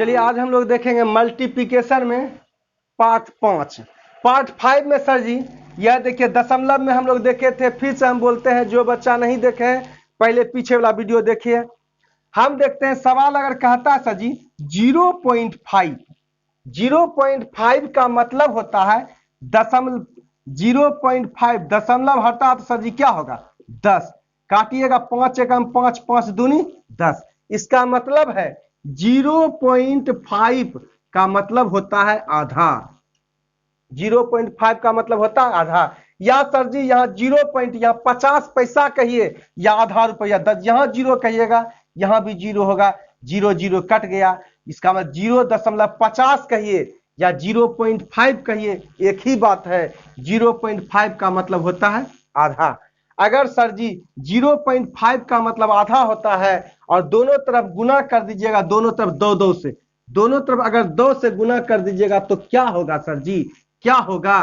चलिए आज हम लोग देखेंगे मल्टीप्लिकेशन में पार्ट 5। पार्ट 5 में सर जी यह देखिए दशमलव में हम लोग देखे थे। फिर से हम बोलते हैं जो बच्चा नहीं देखे हैं पहले पीछे वाला वीडियो देखिए। हम देखते हैं सवाल अगर कहता है सर जी 0.5 0.5 का मतलब होता है दशमलव 0.5 दशमलव हटा तो सर जी क्या होगा 10 काटिएगा 5 एकम 5 5 दूनी 10। इसका मतलब है 0.5 का मतलब होता है आधा। 0.5 का मतलब होता है आधा। या सर जी यहाँ 0 या 50 पैसा कहिए या आधा रुपया 10 यहाँ 0 कहिएगा यहाँ भी 0 होगा 0 0 कट गया। इसका मतलब 0.50 कहिए या 0.5 कहिए एक ही बात है। 0.5 का मतलब होता है आधा। अगर सर जी 0.5 का मतलब आधा होता है और दोनों तरफ गुना कर दीजिएगा दोनों तरफ 2 से, दोनों तरफ अगर 2 से गुना कर दीजिएगा तो क्या होगा सर जी क्या होगा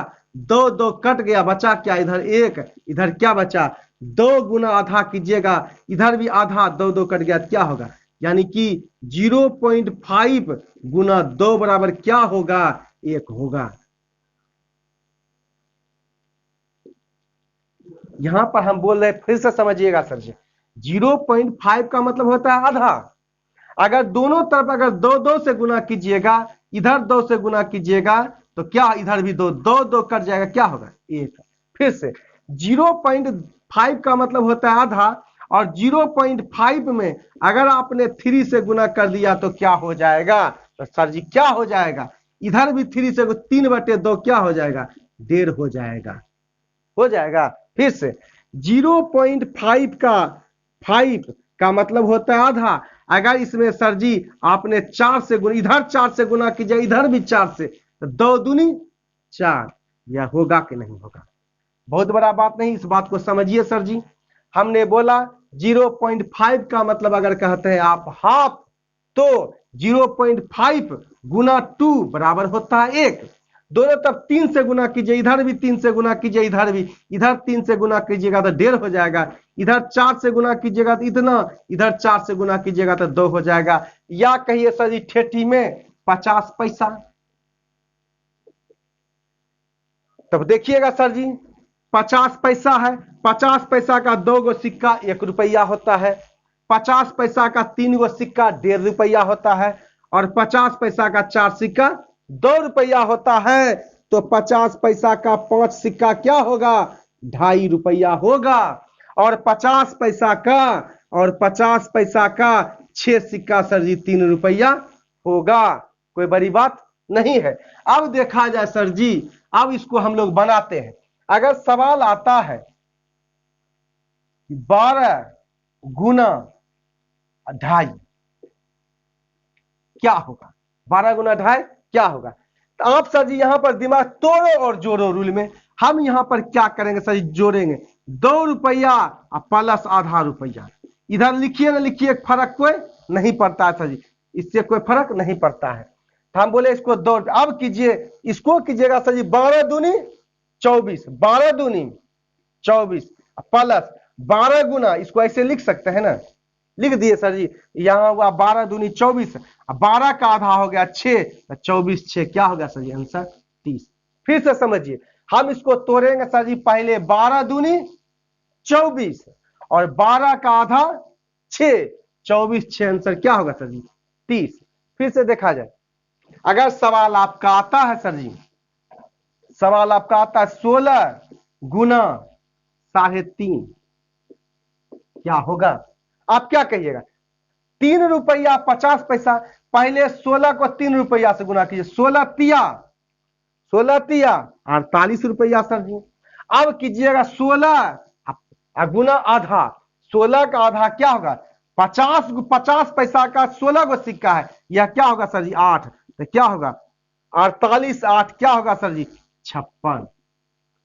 2 2 कट गया बचा क्या इधर 1 इधर क्या बचा 2 गुना आधा कीजिएगा इधर भी आधा 2 2 कट गया क्या होगा यानी कि 0.5 गुना 2 बराबर क्या होगा 1 होगा। यहां पर हम बोल रहे हैं फिर से समझिएगा सर जी 0.5 का मतलब होता है आधा। अगर दोनों तरफ अगर 2 2 से गुना कीजिएगा इधर 2 से गुना कीजिएगा तो क्या इधर भी 2 2 2 कट जाएगा क्या होगा 1। फिर से 0.5 का मतलब होता है आधा और 0.5 में अगर आपने 3 से गुना कर दिया तो क्या हो जाएगा तो सर जी क्या हो जाएगा इधर भी 3 से 3/2 क्या हो जाएगा 1.5 हो जाएगा। फिर से 0.5 का 5 का मतलब होता है आधा। अगर इसमें सर जी आपने 4 से गुना इधर 4 से गुना कीजिए इधर भी 4 से तो 2 दूनी 4 यह होगा कि नहीं होगा। बहुत बड़ा बात नहीं इस बात को समझिए सर जी। हमने बोला 0.5 का मतलब अगर कहते हैं आप हाफ तो 0.5 गुना 2 बराबर होता है 1। दोनों तरफ 3 से गुना कीजिए इधर भी 3 से गुना कीजिए इधर भी इधर 3 से गुना कीजिएगा तो 1.5 हो जाएगा। इधर 4 से गुना कीजिएगा तो इतना इधर 4 से गुना कीजिएगा तो 2 हो जाएगा। या कहिए सर जी ठेठी में 50 पैसा। तब देखिएगा सर जी 50 पैसा है 50 पैसा का 2 गो सिक्का 1 रुपया होता है। 50 पैसा का 3 गो सिक्का 1.5 रुपया होता है और 50 पैसा का 4 सिक्का 2 रुपया होता है। तो 50 पैसा का 5 सिक्का क्या होगा 2.5 रुपया होगा और 50 पैसा का 6 सिक्का सर जी 3 रुपया होगा। कोई बड़ी बात नहीं है। अब देखा जाए सर जी अब इसको हम लोग बनाते हैं। अगर सवाल आता है 12 गुना 2.5 क्या होगा 12 गुना 2.5 क्या होगा। तो आप सर जी यहां पर दिमाग तोड़ो और जोड़ो रूल में। हम यहां पर क्या करेंगे सर जी जोड़ेंगे 2 रुपया प्लस आधा रुपया। इधर लिखिए ना लिखिए फर्क कोई नहीं पड़ता है सर जी इससे कोई फर्क नहीं पड़ता है। तो हम बोले इसको 2 अब कीजिए इसको कीजिएगा सर जी 12 दूनी 24 12 दूनी 24 प्लस 12 गुना इसको ऐसे लिख सकते हैं ना लिख दिए सर जी। यहां हुआ 12 दूनी 24 12 का आधा हो गया 6 24 6 क्या हो गया सर जी आंसर 30। फिर से समझिए हम इसको तोड़ेंगे सर जी पहले 12 दूनी 24 और 12 का आधा 6 24 6 आंसर क्या होगा सर जी 30। फिर से देखा जाए अगर सवाल आपका आता है सर जी सवाल आपका आता है 16 गुना 3.5 क्या होगा। आप क्या कहिएगा 3 रुपया 50 पैसा। पहले 16 को 3 रुपया से गुना कीजिए 16 तिया 48 रुपया सर जी। अब कीजिएगा 16 गुना आधा 16 का आधा क्या होगा 50 पैसा का 16 गो सिक्का है यह क्या होगा सर जी 8 तो क्या होगा 48 8 क्या होगा सर जी 56।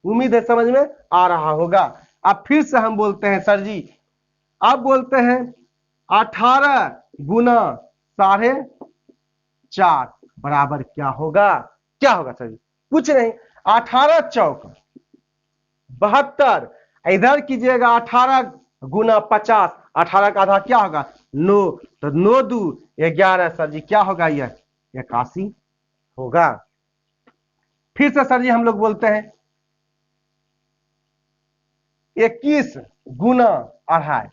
उम्मीद है समझ में आ रहा होगा। अब फिर से हम बोलते हैं सर जी अब बोलते हैं 18 गुना 4.5 बराबर क्या होगा सर जी कुछ नहीं 18 चौक 72 इधर कीजिएगा 18 गुना 50 18 का आधा क्या होगा 9 तो 9 2 11 सर जी क्या होगा यह 81 होगा। फिर से सर जी हम लोग बोलते हैं 21 गुना 2.5।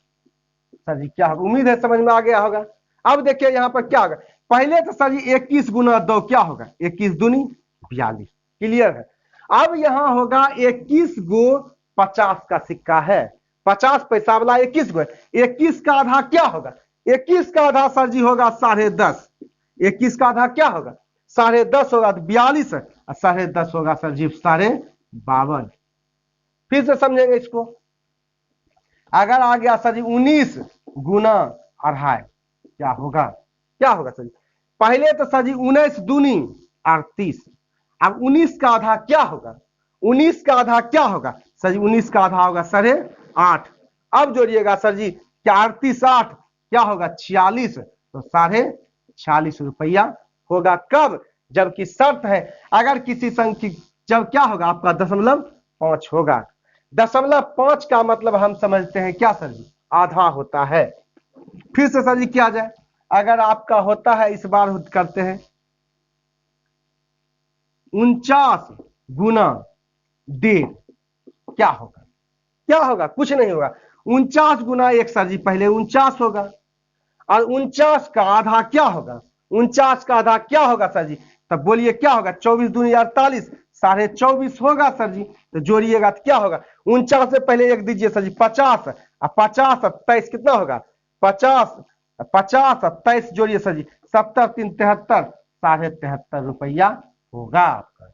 सर जी क्या होगा, उम्मीद है समझ में आ गया होगा। अब देखिए यहां पर क्या होगा, पहले तो सर जी 21 गुना 2 क्या होगा, 21 दूनी 42, क्लियर है। अब यहां होगा 21 गो 50 का सिक्का है, 50 पैसा वाला 21 गो, 21 का आधा क्या होगा, 21 का आधा सर जी होगा 10.5, 21 का आधा क्या होगा 10.5 होगा तो 42, और 10.5 होगा सर जी 52। फिर से समझेंगे इसको, अगर आ गया सर जी 19 गुना 2.5 क्या होगा, क्या होगा सर जी, पहले तो सर जी 19 दूनी 38, अब 19 का आधा क्या होगा, 19 का आधा क्या होगा सर जी, 19 का आधा होगा 8.5। अब जोड़िएगा सर जी, क्या 38 8 क्या होगा 46, तो 46.5 रुपया होगा। कब, जबकि शर्त है अगर किसी संख्या, जब क्या होगा आपका 0.5 होगा। 0.5 का मतलब हम समझते हैं क्या सर जी, आधा होता है। फिर से सर जी क्या जाए, अगर आपका होता है, इस बार करते हैं 49 गुना 1.5 क्या होगा, क्या होगा, कुछ नहीं होगा, 49 गुना 1 सर जी पहले 49 होगा, और 49 का आधा क्या होगा, 49 का आधा क्या होगा सर जी, तब बोलिए क्या होगा, 24 दूनी 48, 24.5 होगा सर जी। तो जोड़िएगा तो क्या होगा, 49 से पहले एक दीजिए सर जी 50, और 50 23 कितना होगा 50, 50 23 जोड़िए सर जी 70 3 73, 73.5 रुपया होगा आपका।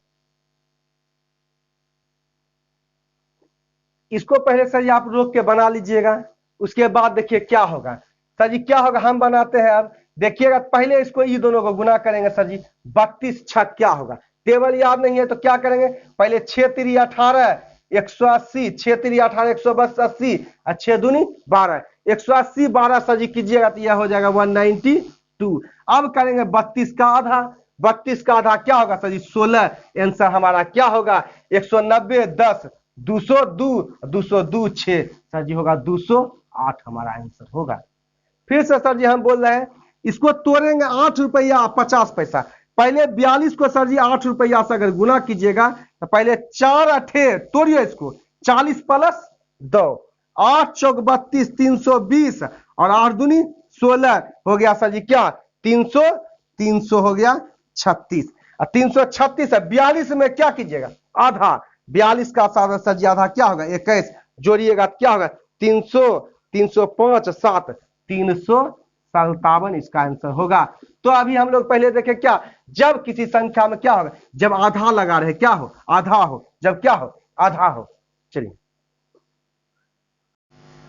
इसको पहले सर जी आप रोक के बना लीजिएगा, उसके बाद देखिए क्या होगा सर जी, क्या होगा हम बनाते हैं। अब देखिएगा पहले इसको ये दोनों को गुना करेंगे सर जी, 32 छक क्या होगा, टेबल याद नहीं है तो क्या करेंगे, पहले 6 3 18 180, 6 3 18 180, और 6 दूनी 12, 180 12 सर जी कीजिएगा तो यह हो जाएगा 192। अब करेंगे 32 का आधा, 32 का आधा क्या होगा सर जी 16, आंसर हमारा क्या होगा 190 10 202, 202 6 सर जी होगा 208 हमारा आंसर होगा। फिर से सर जी हम बोल रहे हैं, इसको तोड़ेंगे 8 रुपया 50 पैसा, पहले 42 को सर जी 8 रुपया से अगर गुना कीजिएगा तो पहले 4 अठे तोड़िए इसको, 40 प्लस 2, 8 चौक 32 320, और 8 दूनी 16 हो गया सर जी क्या 300, 300 हो गया 36, और 336 है 42 में क्या कीजिएगा आधा, 42 का साधा सर जी आधा क्या होगा 21, जोड़िएगा क्या होगा 300, 305 7 357 इसका आंसर होगा। तो अभी हम लोग पहले देखें क्या, जब किसी संख्या में क्या होगा, जब आधा लगा रहे क्या हो, आधा हो, जब क्या हो आधा हो। चलिए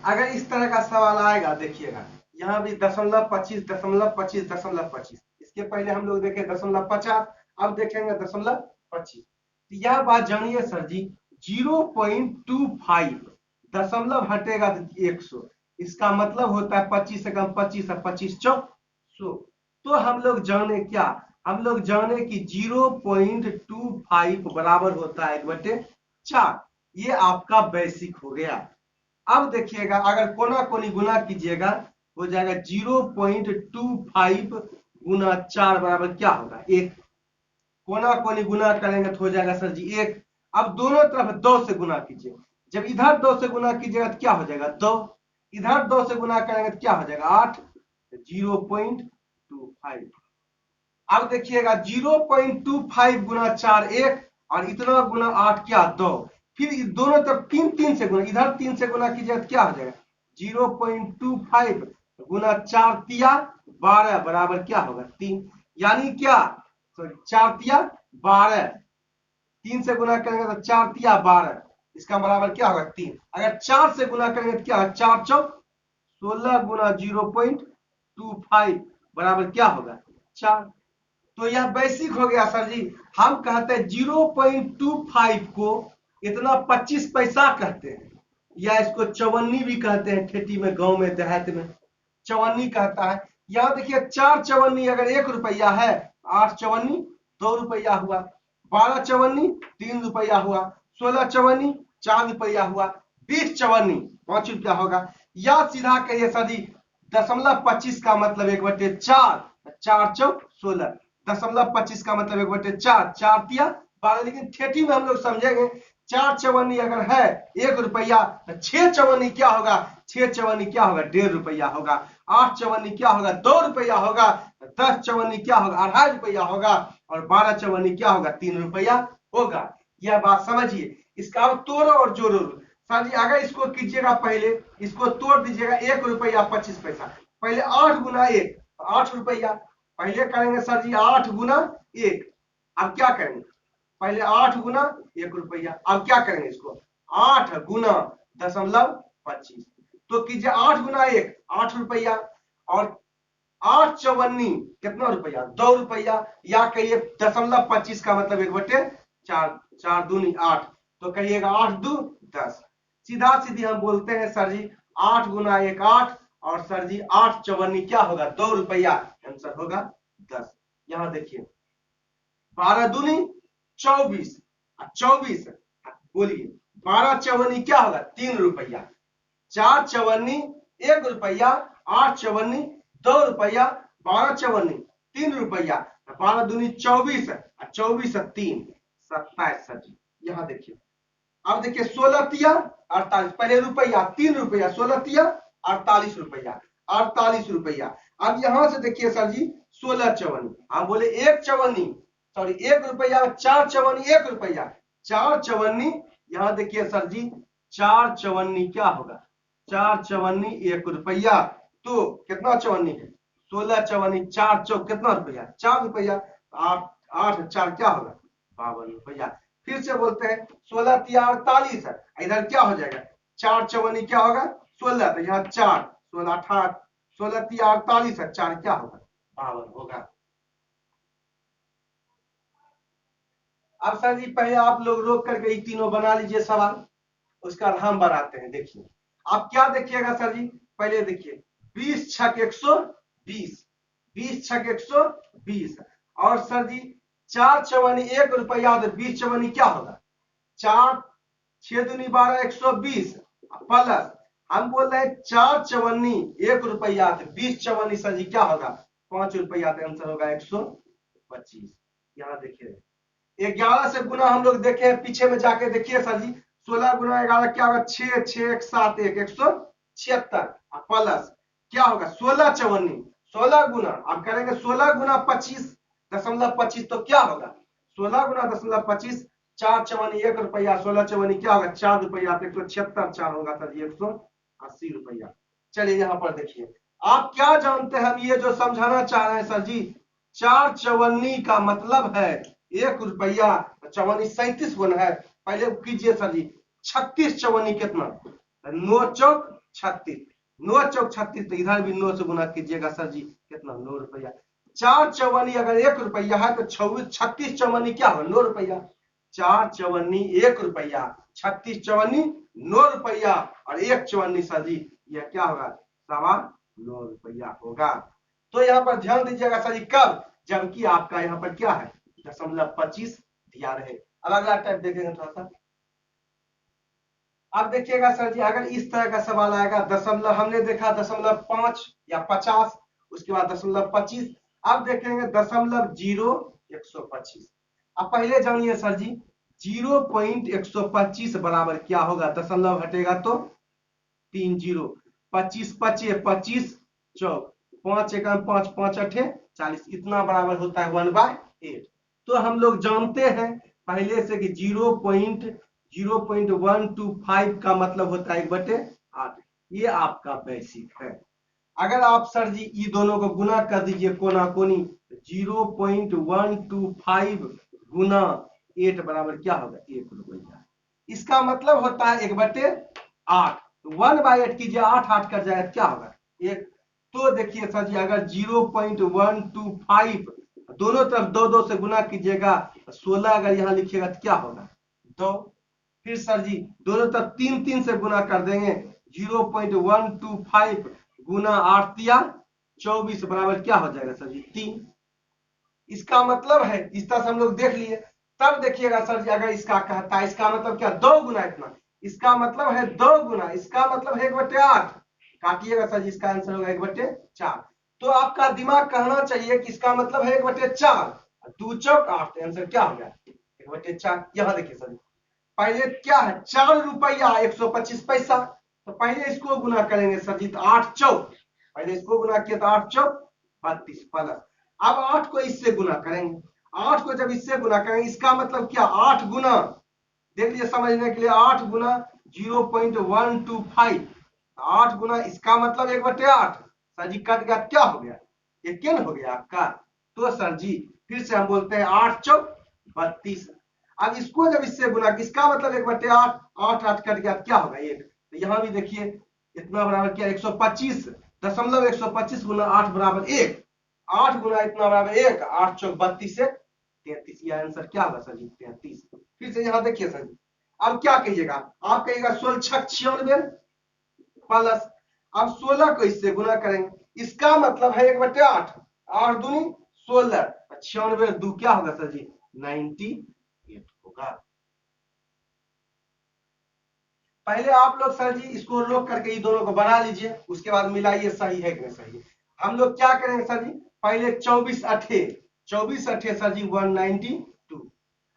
अगर इस तरह का सवाल आएगा, देखिएगा यहां भी 0.25 0.25 0.25, इसके पहले हम लोग देखें 0.50, अब देखेंगे 0.25। यह बात जानिए सर जी 0.25 दशमलव हटेगा तो 100, इसका मतलब होता है 25 से कम 25 और 25 चौक 100। तो हम लोग जाने क्या, हम लोग जाने कि 0.25 बराबर होता है 1/4। ये आपका बेसिक हो गया। अब देखिएगा अगर कोना कोनी गुना कीजिएगा हो जाएगा 0.25 गुना 4 बराबर क्या होगा 1, कोना कोनी गुना करेंगे तो हो जाएगा सर जी 1। अब दोनों तरफ 2 से गुना कीजिए, जब इधर 2 से गुना कीजिएगा तो क्या हो जाएगा 2, इधर 2 से गुना करेंगे तो क्या हो जाएगा 8, 0.25। अब देखिएगा 0.25 गुना 4 1, और इतना गुना 8 क्या 2, फिर इस दोनों तरफ 3 3 से गुना, इधर 3 से गुना कीजिएगा तो क्या हो जाएगा 0.25 गुना 4 तिया 12 बराबर क्या होगा 3, यानी क्या 4 तिया 12, 3 से गुना करेंगे तो 4 तिया 12, इसका बराबर क्या होगा 3। अगर 4 से गुना करेंगे तो क्या होगा 4 चौक 16 गुना 0.25 बराबर क्या होगा 4। तो यह बेसिक हो गया सर जी। हम कहते हैं 0.25 को इतना 25 पैसा कहते हैं, या इसको चवन्नी भी कहते हैं, खेती में गांव में देहात में चवन्नी कहता है। यहां देखिए 4 चवन्नी अगर 1 रुपया है, 8 चवन्नी 2 रुपया हुआ, 12 चवन्नी 3 रुपया हुआ, 16 चवन्नी 4 रुपया हुआ, 20 चवन्नी 5 रुपया होगा। या सीधा कहिए सर जी 0.25 का मतलब 1/4, 4 चौक 16, 0.25 का मतलब 1/4, 4 तिया 12। लेकिन ठेठी में हम लोग समझेंगे 4 चवन्नी अगर है 1 रुपया तो 6 चवन्नी क्या होगा, 6 चवन्नी क्या होगा, 1.5 रुपया होगा। 8 चवन्नी क्या होगा, 2 रुपया होगा। 10 चवन्नी क्या होगा, 2.5 रुपया होगा। और 12 चवन्नी क्या होगा, 3 रुपया होगा। यह बात समझिए। इसका अब तोड़ो और जोड़ो। सर जी अगर इसको कीजिएगा, पहले इसको तोड़ दीजिएगा, 1 रुपया 25 पैसा। पहले 8 गुना 1 8 रुपया। पहले करेंगे सर जी 8 गुना 1। अब क्या करेंगे, पहले 8 गुना 1 रुपया। अब क्या करेंगे इसको 8 गुना 0.25। तो कीजिए 8 गुना 1 8 रुपया और 8 चवन्नी कितना रुपया, 2 रुपया। या कहिए 0.25 का मतलब 1/4, 4 दूनी 8। तो कहिएगा 8 दू 10। सीधा सीधी हम बोलते हैं सर जी 8 गुना 1 8 और सर जी 8 चवन्नी क्या होगा, 2 रुपया। आंसर होगा 10। यहां देखिए 12 दूनी 24 24 बोलिए 12 चवन्नी क्या होगा, 3 रुपया। 4 चवन्नी 1 रुपया, 8 चवन्नी 2 रुपया, 12 चवन्नी 3 रुपया। 12 दूनी 24 24 3 27 सर जी। यहां देखिए अब देखिए 16 तिया 48। पहले रुपया 3 रुपया, 16 तिया 48 रुपया, 48 रुपया। अब यहां से देखिए सर जी 16 चवन्नी, हम बोले 1 चवन्नी, सॉरी 1 रुपया। 4 चवन्नी 1 रुपया, 4 चवन्नी। यहां देखिए सर जी 4 चवन्नी क्या होगा, 4 चवन्नी 1 रुपया। तो कितना चवन्नी है, 16 चवन्नी 4 चौक कितना रुपया, 4 रुपया। 8 8 4 क्या होगा, 52 रुपया। फिर से बोलते हैं 16 तिया 48 है, इधर क्या हो जाएगा 4 चवन्नी क्या होगा 16। तो यहाँ 4 16 18 16 तिया 48 है, 4 क्या होगा 52 होगा। अब सर जी पहले आप लोग रोक करके ये तीनों बना लीजिए सवाल, उसका हम बनाते हैं। देखिए आप क्या देखिएगा सर जी, पहले देखिए 20 छक 120, 20 छक 120। और सर जी 4 चवन्नी 1 रुपया, तो 20 चवन्नी क्या होगा, 4 6 दूनी 12 120 प्लस हम बोल रहे हैं 4 चवन्नी 1 रुपया, तो 20 चवन्नी सर जी क्या होगा 5 रुपया। तो आंसर होगा 125। यहाँ देखिए 11 से गुना हम लोग देखे पीछे में जाके देखिए सर जी 16 गुना 11 क्या होगा, 6 6 1 7 1 176 प्लस क्या होगा 16 चवन्नी 16 गुना। अब करेंगे 16 गुना 25.25 तो क्या होगा 16 गुना 0.25। 4 चवन्नी 1 रुपया, 16 चवन्नी क्या होगा 4 रुपया। तो 176 4 होगा सर जी 180 रुपया। चलिए यहाँ पर देखिए आप क्या जानते हैं, हम ये जो समझाना चाह रहे हैं सर जी 4 चवन्नी का मतलब है 1 रुपया। चवन्नी 37 गुना है, पहले कीजिए सर जी 36 चवन्नी कितना, 9 चौक 36, 9 चौक 36। तो इधर भी 9 से गुना कीजिएगा सर जी कितना 9 रुपया। 4 चवन्नी अगर 1 रुपया है तो 36 चवन्नी क्या हो 9 रुपया। 4 चवन्नी 1 रुपया, 36 चवन्नी 9 रुपया और 1 चवन्नी सर जी यह क्या होगा 9.25 रुपया होगा। तो यहाँ पर ध्यान दीजिएगा सर जी कब, जबकि आपका यहाँ पर क्या है 0.25 दिया रहे। अब अगला टाइप देखेंगे थोड़ा सा। अब देखिएगा सर जी अगर इस तरह का सवाल आएगा दशमलव, हमने देखा 0.5 या 50, उसके बाद 0.25। अब देखेंगे 0.125। अब पहले जानिए सर जी 0.125 बराबर क्या होगा, दशमलव हटेगा तो 3 0, 25 25 25 चौक 5 1 5 5 8 40, इतना बराबर होता है 1/8। तो हम लोग जानते हैं पहले से कि 0.125 का मतलब होता है 1/8। ये आपका बेसिक है। अगर आप सर जी ये दोनों को गुना कर दीजिए कोना कोनी, 0.125 गुना 8 बराबर क्या होगा 1 रुपया। इसका मतलब होता है 1/8। 1/8 कीजिए 8 8 कर जाएगा क्या होगा 1। तो देखिए सर जी अगर 0.125 दोनों तरफ 2 2 से गुना कीजिएगा, 16 अगर यहाँ लिखिएगा तो क्या होगा 2। फिर सर जी दोनों तरफ 3 3 से गुना कर देंगे, 0.125 गुना 8 तिया 24 बराबर क्या हो जाएगा सर जी 3। इसका मतलब है इस तरह से हम लोग देख लिए। तब देखिएगा सर जी अगर इसका कहता है इसका मतलब क्या 2 गुना इतना, इसका मतलब है 2 गुना, इसका मतलब है 1/8। काटिएगा सर जी इसका आंसर होगा 1/4। तो आपका दिमाग कहना चाहिए कि इसका मतलब है 1/4, 2 चौक 8, तो आंसर क्या हो गया 1/4। यहां देखिए सर, पहले क्या है 4 रुपया 125 पैसा, तो पहले इसको गुना करेंगे सर जी, तो 8 चौक, पहले इसको गुना किया तो 8 चौक 32 प्लस, अब 8 को इससे गुना करेंगे, 8 को जब इससे गुना करेंगे इसका मतलब क्या 8 गुना, देख लीजिए समझने के लिए, 8 गुना 0.125, 8 गुना इसका मतलब 1/8, सर जी कट गया, क्या हो गया ये किन हो गया आपका, तो सर जी फिर से हम बोलते हैं 8 चौक 32। अब इसको जब इससे गुना, इसका मतलब 1/8, 8 8 कट गया, क्या होगा 1, तो यहां भी देखिए इतना बराबर क्या 125, दशमलव 125 गुना 8 बराबर 1, 8 गुना इतना बराबर 1, 8 चौक 32 से 33, यह आंसर क्या होगा सर जी 33। फिर से यहां देखिए सर जी, अब क्या कहिएगा, आप कहिएगा 16 छक 96 प्लस, अब 16 को इससे गुना करेंगे, इसका मतलब है 1/8, 8 दूनी 16, 96 2 क्या होगा सर जी 98 होगा। पहले आप लोग सर जी इसको लोग करके ये दोनों को बना लीजिए, उसके बाद मिलाइए सही है कि नहीं सही है। हम लोग क्या करेंगे सर जी, पहले 24 अठे सर जी 192,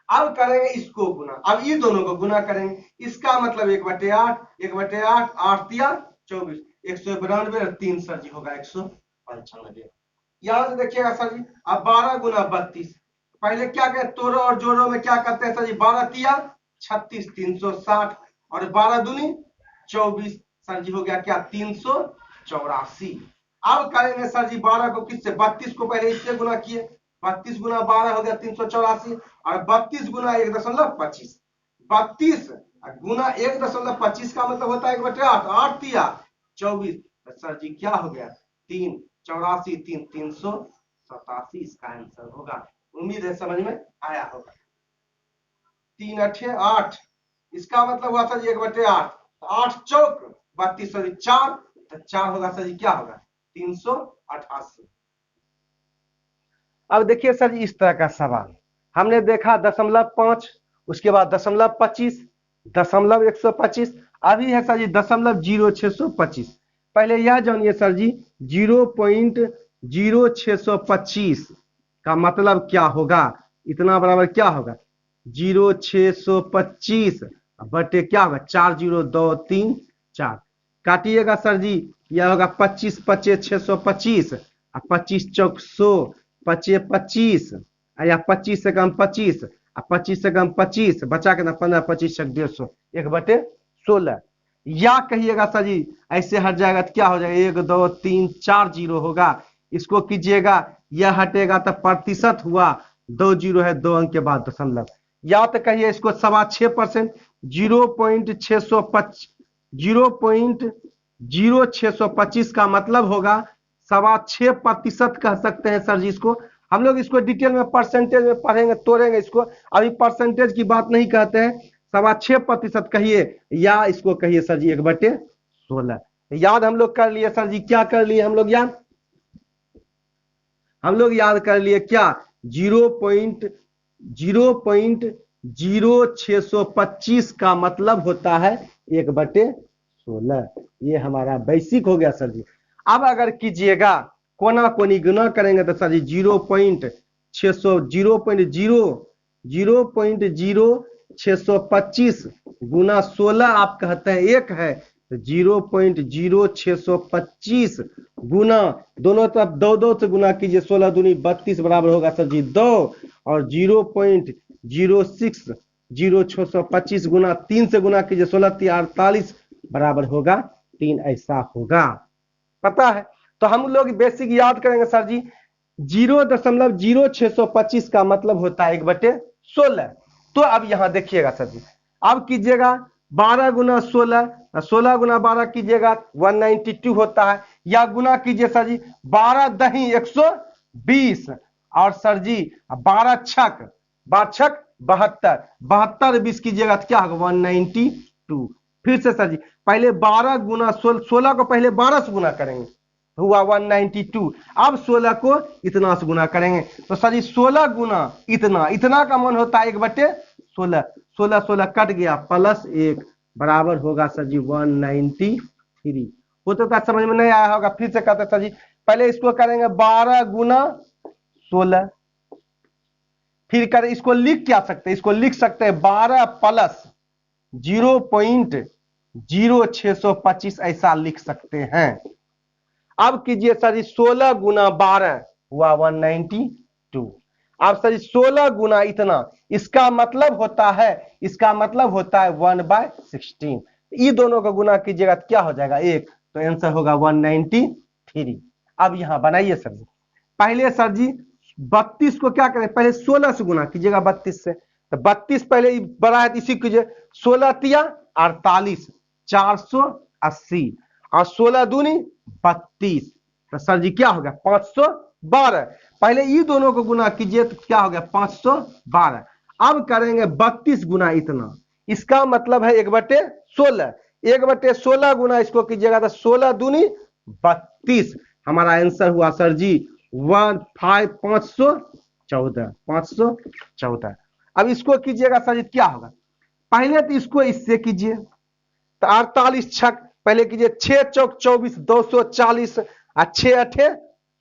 अब करेंगे इसको गुना, अब ये दोनों को गुना करेंगे, इसका मतलब 1/8, 1/8, 8 तिया 24, 192 और 3 सर जी होगा 195। यहां से देखिएगा सर जी, अब 12 गुना 32, पहले क्या करें तोड़ो और जोड़ो में क्या करते हैं सर जी, 12 तिया 36, 360, और 12 दूनी 24, सर जी हो गया क्या 384। अब करेंगे सर जी 12 को किससे, 32 को पहले इससे गुना किए, 32 गुना 12 हो गया 384, और 32 गुना 1.25, 32 गुना 1.25 का मतलब होता है 1/8, 8 तिया 24, तो सर जी क्या हो गया 384, 387, इसका आंसर होगा। उम्मीद है समझ में आया होगा। 3 अठे 8, इसका मतलब हुआ सर जी 1/8, 8 चौक 32 सर जी 4, तो 4 होगा सर जी क्या होगा 388। अब देखिए सर जी इस तरह का सवाल हमने देखा 0.5, उसके बाद 0.25, 0.125, अभी है सर जी 0.0625। पहले यह जानिए सर जी 0.0625 का मतलब क्या होगा, इतना बराबर क्या होगा 0.625 बटे क्या होगा 40234, काटिएगा सर जी, यह होगा 25 पचे 625, 25 चौक 100, पचे 25, या 25 से कम 25, 25 से कम 25, बचा के ना 15, 25 चक 150, 1/16, या कहिएगा सर जी ऐसे हट जाएगा तो क्या हो जाएगा 1 2 3 4 जीरो होगा, इसको कीजिएगा यह हटेगा तो प्रतिशत हुआ, 2 जीरो है 2 अंक के बाद दशमलव, या तो कहिए इसको 6.5%, 0.0625 का मतलब होगा 6.5% कह सकते हैं सर जी इसको, हम लोग इसको डिटेल में परसेंटेज में पढ़ेंगे तोड़ेंगे इसको, अभी परसेंटेज की बात नहीं कहते हैं, 6.5% कहिए, या इसको कहिए सर जी 1/16। याद हम लोग कर लिए सर जी, क्या कर लिए हम लोग याद, हम लोग याद कर लिए क्या 0.0625 का मतलब होता है 1/16, ये हमारा बेसिक हो गया सर जी। अब अगर कीजिएगा कोना कोनी गुना करेंगे तो सर जी 0.0625 गुना 16 आप कहते हैं 1 है, तो 0.0625 गुना दोनों तरफ 2 2 से गुना कीजिए, 16 दूनी 32 बराबर होगा सर जी 2, और 0.0625 गुना 3 से गुना कीजिए, 16 48 बराबर होगा 3, ऐसा होगा, पता है। तो हम लोग बेसिक याद करेंगे सर जी 0.0625 का मतलब होता है 1/16। तो अब यहां देखिएगा सर जी, अब कीजिएगा 12 गुना 16, 16 गुना 12 कीजिएगा 192 होता है, या गुना कीजिए सर जी 12 दही 120, और सर जी 12 छक 72, 72 20 कीजिएगा तो क्या होगा 192। फिर से सर जी पहले 12 गुना 16 को पहले 12 से गुना करेंगे, हुआ 192, अब 16 को इतना से गुना करेंगे, तो सर जी 16 गुना इतना का मान होता है 1/16, 16 16 कट गया प्लस 1 बराबर होगा सर जी 193। हो तो समझ में नहीं आया होगा, फिर से कहते सर जी पहले इसको करेंगे 12 गुना 16, फिर करें इसको लिख क्या सकते हैं, इसको लिख सकते हैं 12 प्लस 0.0625 ऐसा लिख सकते हैं। अब कीजिए सर जी 16 गुना 12 हुआ 192। अब सर जी 16 गुना इतना, इसका मतलब होता है 1/16। ये दोनों का गुना कीजिएगा तो क्या हो जाएगा 1, तो आंसर होगा 193। अब यहां बनाइए सर जी, पहले सर जी 32 को क्या करें, पहले 16 से गुना कीजिएगा 32 से, तो 32 पहले बड़ा है इसी कीजिए, 16 तिया 48, 480 और 16 दूनी 32, तो सर जी क्या हो गया 512। पहले ये दोनों को गुना कीजिए तो क्या हो गया 512। अब करेंगे 32 गुना इतना, इसका मतलब है 1/16, 1/16 गुना इसको कीजिएगा तो 16 दूनी 32, हमारा आंसर हुआ सर जी 514। अब इसको कीजिएगा सर जी क्या होगा, पहले तो इसको इससे कीजिए तो 48 छक, पहले कीजिए 6 चौक 24 240 और 6 अठे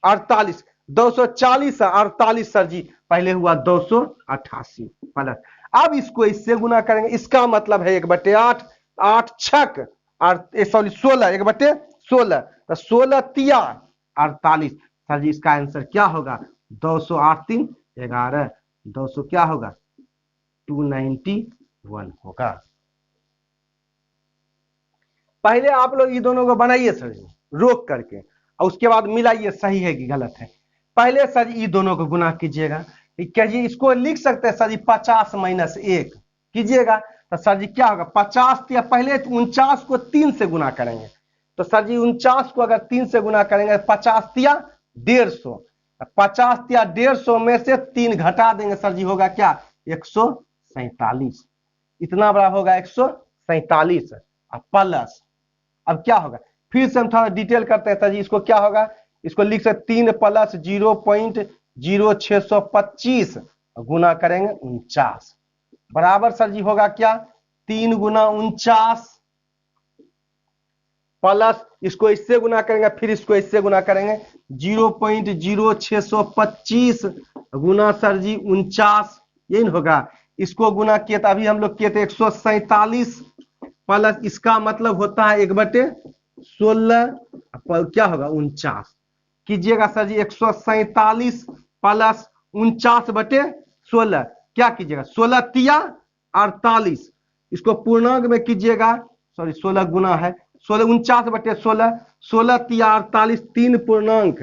48, 240 48 सर जी पहले हुआ 288 प्लस। अब इसको इससे गुना करेंगे, इसका मतलब है 1/8, 8 छक और सॉरी 16, 1/16, तो 16 तिया 48, सर जी इसका आंसर क्या होगा 208 3 11, 200 क्या होगा 291 होगा। पहले आप लोग ये दोनों को बनाइए सर जी रोक करके और उसके बाद मिलाइए सही है कि गलत है। पहले सर ये दोनों को गुना कीजिएगा, कहिए इसको लिख सकते हैं सर जी 50 - 1 कीजिएगा तो सर जी क्या होगा 50 या पहले 49 को 3 से गुना करेंगे, तो सर जी 49 को अगर 3 से गुना करेंगे 50 या 150, 50 या 150 में से 3 घटा देंगे सर जी होगा क्या 147, इतना बड़ा होगा 147 प्लस। अब क्या होगा फिर से हम थोड़ा डिटेल करते हैं सर जी, इसको क्या होगा, इसको लिख सकते 3 प्लस 0.0625 गुना करेंगे 49 बराबर सर जी होगा क्या 3 गुना 49 प्लस इसको इससे गुना करेंगे फिर इसको इससे गुना करेंगे 0.0625 गुना सर जी 49, यही होगा। इसको गुना किए तो अभी हम लोग किए थे 147 प्लस इसका मतलब होता है 1/16 क्या होगा 49 कीजिएगा सर जी 147 प्लस 49/16 क्या कीजिएगा 16 तिया 48, इसको पूर्णांक में कीजिएगा, सॉरी 16 गुना है 16 49/16, 16 तिया 48 3 पूर्णांक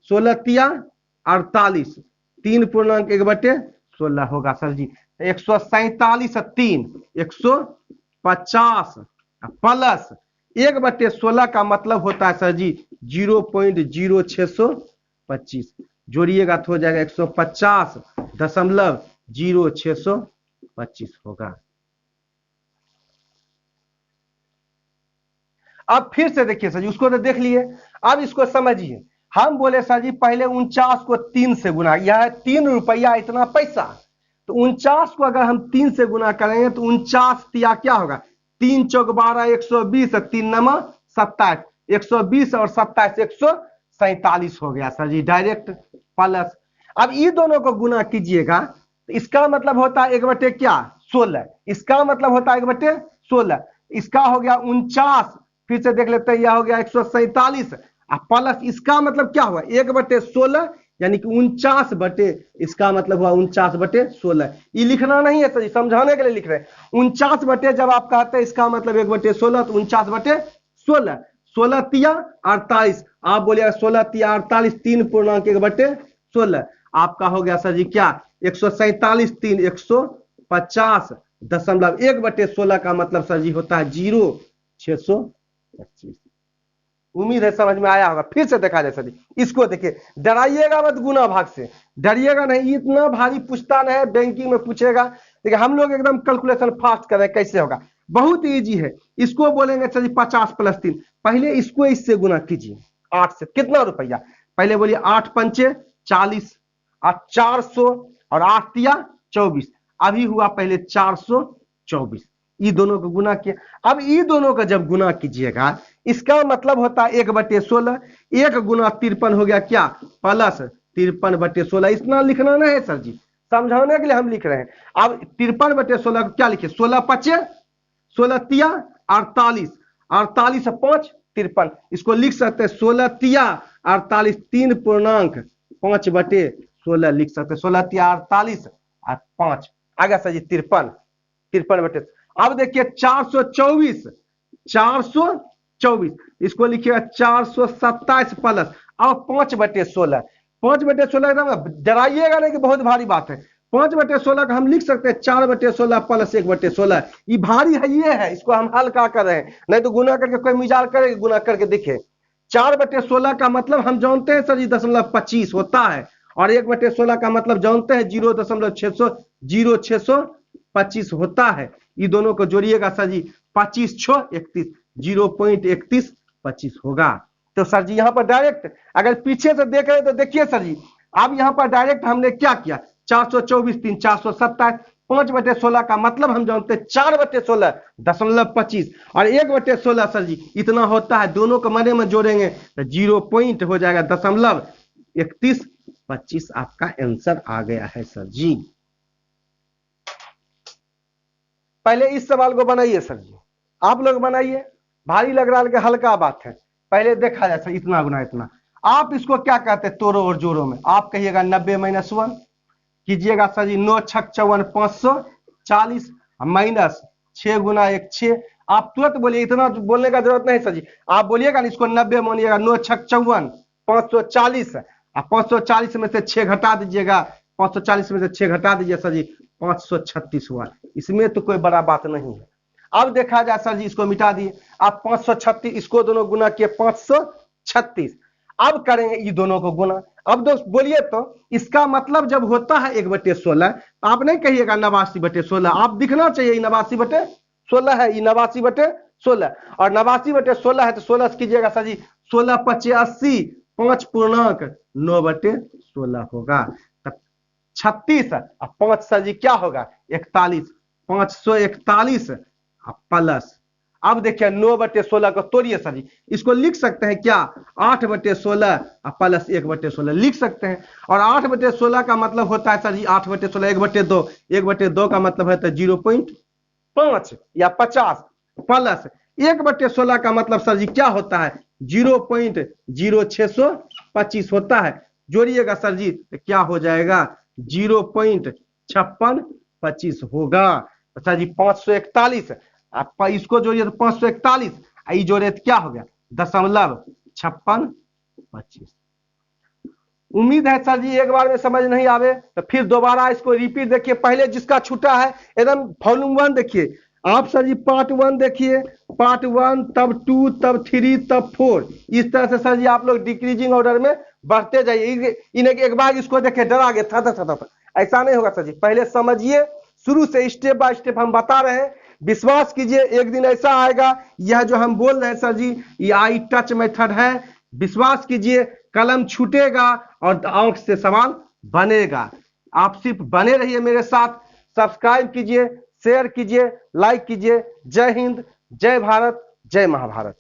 16 तिया 48 3 पूर्णांक 1/16 होगा सर जी 147 3 150 प्लस 1/16 का मतलब होता है सर जी 0.0625 जोड़िएगा तो हो जाएगा 150.0625 होगा। अब फिर से देखिए सर जी उसको तो देख लिए, अब इसको समझिए, हम बोले सर जी पहले 49 को 3 से गुना, यह है 3 रुपया इतना पैसा, तो 49 को अगर हम 3 से गुना करेंगे तो 49 तिया क्या होगा 3 चौक 12 120 3 नमा 27, 120 और 27 147 हो गया सर जी डायरेक्ट प्लस। अब ये दोनों को गुना कीजिएगा तो इसका मतलब होता है 1/16, इसका मतलब होता है 1/16, इसका हो गया 49, फिर से देख लेते हैं यह हो गया 147 प्लस इसका मतलब क्या हुआ 1/16 यानी कि 49 इसका मतलब हुआ 49/16। ये लिखना नहीं है सर जी समझाने के लिए लिख रहे हैं 49 जब आप कहते हैं इसका मतलब 1/16 तो 49/16, 16 तिया 48 आप बोलिएगा 16 तिया 48 3 पूर्णांक 1/16 आपका हो गया सर जी क्या 147 3 150.1/16 का मतलब सर जी होता है 0.625। उम्मीद है समझ में आया होगा। फिर से देखा जाए सर जी इसको देखिए, डराइएगा मत गुना भाग से, डरिएगा नहीं, इतना भारी पूछता नहीं, बैंकिंग में पूछेगा, देखिए हम लोग एकदम कैलकुलेशन फास्ट कर रहे हैं कैसे होगा, बहुत इजी है। इसको बोलेंगे सर जी 50 + 3, पहले इसको इससे गुना कीजिए 8 से, कितना रुपया पहले बोलिए 8 पंचे 40 और 400 और 8 तिया 24, अभी हुआ पहले 424, ये दोनों को गुना किया। अब ये दोनों का जब गुना कीजिएगा इसका मतलब होता है 1/16। 1 गुना 53 हो गया क्या, प्लस 53/16। इतना लिखना नहीं है सर जी, समझाने के लिए हम लिख रहे हैं। अब 53/16 को क्या लिखे, 16×5 16×3 48, 48 5 53। इसको लिख सकते हैं 16×3 48, 3.5/16 लिख सकते हैं। 16×3 48 और 5 आ गया सर जी 53, 53/। अब देखिए 424, 424 इसको लिखिएगा 427 प्लस अब 5/16। 5/16 एकदम डराइएगा नहीं कि बहुत भारी बात है। 5/16 का हम लिख सकते हैं 4/16 प्लस 1/16। ये भारी है, ये है, इसको हम हल्का कर रहे हैं, नहीं तो गुना करके कोई मिजाल करे, गुना करके दिखे। 4/16 का मतलब हम जानते हैं सर जी 0.25 होता है, और 1/16 का मतलब जानते हैं 0.625 होता है। ये दोनों को जोड़िएगा सर जी 25 6 31, 0.3125 होगा। तो सर जी यहाँ पर डायरेक्ट अगर पीछे से देख रहे हैं तो देखिए सर जी, अब यहाँ पर डायरेक्ट हमने क्या किया, 424 3 427, 5/16 का मतलब हम जानते हैं 4/16.25 और 1/16 सर जी इतना होता है। दोनों को मने में जोड़ेंगे तो 0 पॉइंट हो जाएगा 0.3125। आपका आंसर आ गया है सर जी। पहले इस सवाल को बनाइए सर जी, आप लोग बनाइए, भारी लग रहा है कि हल्का बात है। पहले देखा जाए सर, इतना गुना इतना, आप इसको क्या कहते हैं तोड़ो और जोड़ो में, आप कहिएगा 90 - 1 कीजिएगा सर जी, 9 6 54 540 माइनस 6 गुना 1 6। आप तुरंत बोलिए, इतना बोलने का जरूरत नहीं सर जी, आप बोलिएगा ना इसको 90 मानिएगा, 9 6 54 540 और 540 में से 6 घटा दीजिएगा, 540 में से 6 घटा दीजिए सर जी 536 हुआ। इसमें तो कोई बड़ा बात नहीं है। अब देखा जाए सर जी, इसको मिटा दिए, आप 536 इसको दोनों गुना किए 536। अब करेंगे ये दोनों को गुना। अब दोस्त बोलिए तो इसका मतलब जब होता है 1/16, आप नहीं कहिएगा 89/16, आप दिखना चाहिए 89/16 है, ये 89/16 और 89/16 है तो 16 से कीजिएगा सर जी 16 5 80, 5.9/16 होगा। तब 36 और 5 सर जी क्या होगा 41, 541 प्लस। अब देखिए 9/16 को तोड़िए सर जी, इसको लिख सकते हैं क्या 8/16 प्लस 1/16 लिख सकते हैं। और 8/16 का मतलब होता है सर जी 8/16 1/2, 1/2 का मतलब है 0.5 या 50 प्लस 1/16 का मतलब सर जी क्या होता है 0.0625 होता है। जोड़िएगा सर जी तो क्या हो जाएगा 0.5625 होगा। तो सर जी 541, आप इसको जोड़िए तो 541, आई जोड़े तो क्या हो गया 0.5625। उम्मीद है सर जी एक बार में समझ नहीं आवे तो फिर दोबारा इसको रिपीट देखिए। पहले जिसका छूटा है एकदम वॉल्यूम 1 देखिए, आप सर जी पार्ट 1 देखिए, पार्ट 1 तब 2 तब 3 तब 4, इस तरह से सर जी आप लोग डिक्रीजिंग ऑर्डर में बढ़ते जाइए। इन्हें एक बार इसको देखिए डरा गए था, ऐसा नहीं होगा सर जी, पहले समझिए, शुरू से स्टेप बाय स्टेप हम बता रहे हैं। विश्वास कीजिए एक दिन ऐसा आएगा, यह जो हम बोल रहे हैं सर जी ये आई टच मेथड है, विश्वास कीजिए कलम छूटेगा और आंख से सवाल बनेगा। आप सिर्फ बने रहिए मेरे साथ, सब्सक्राइब कीजिए, शेयर कीजिए, लाइक कीजिए। जय हिंद, जय भारत, जय महाभारत।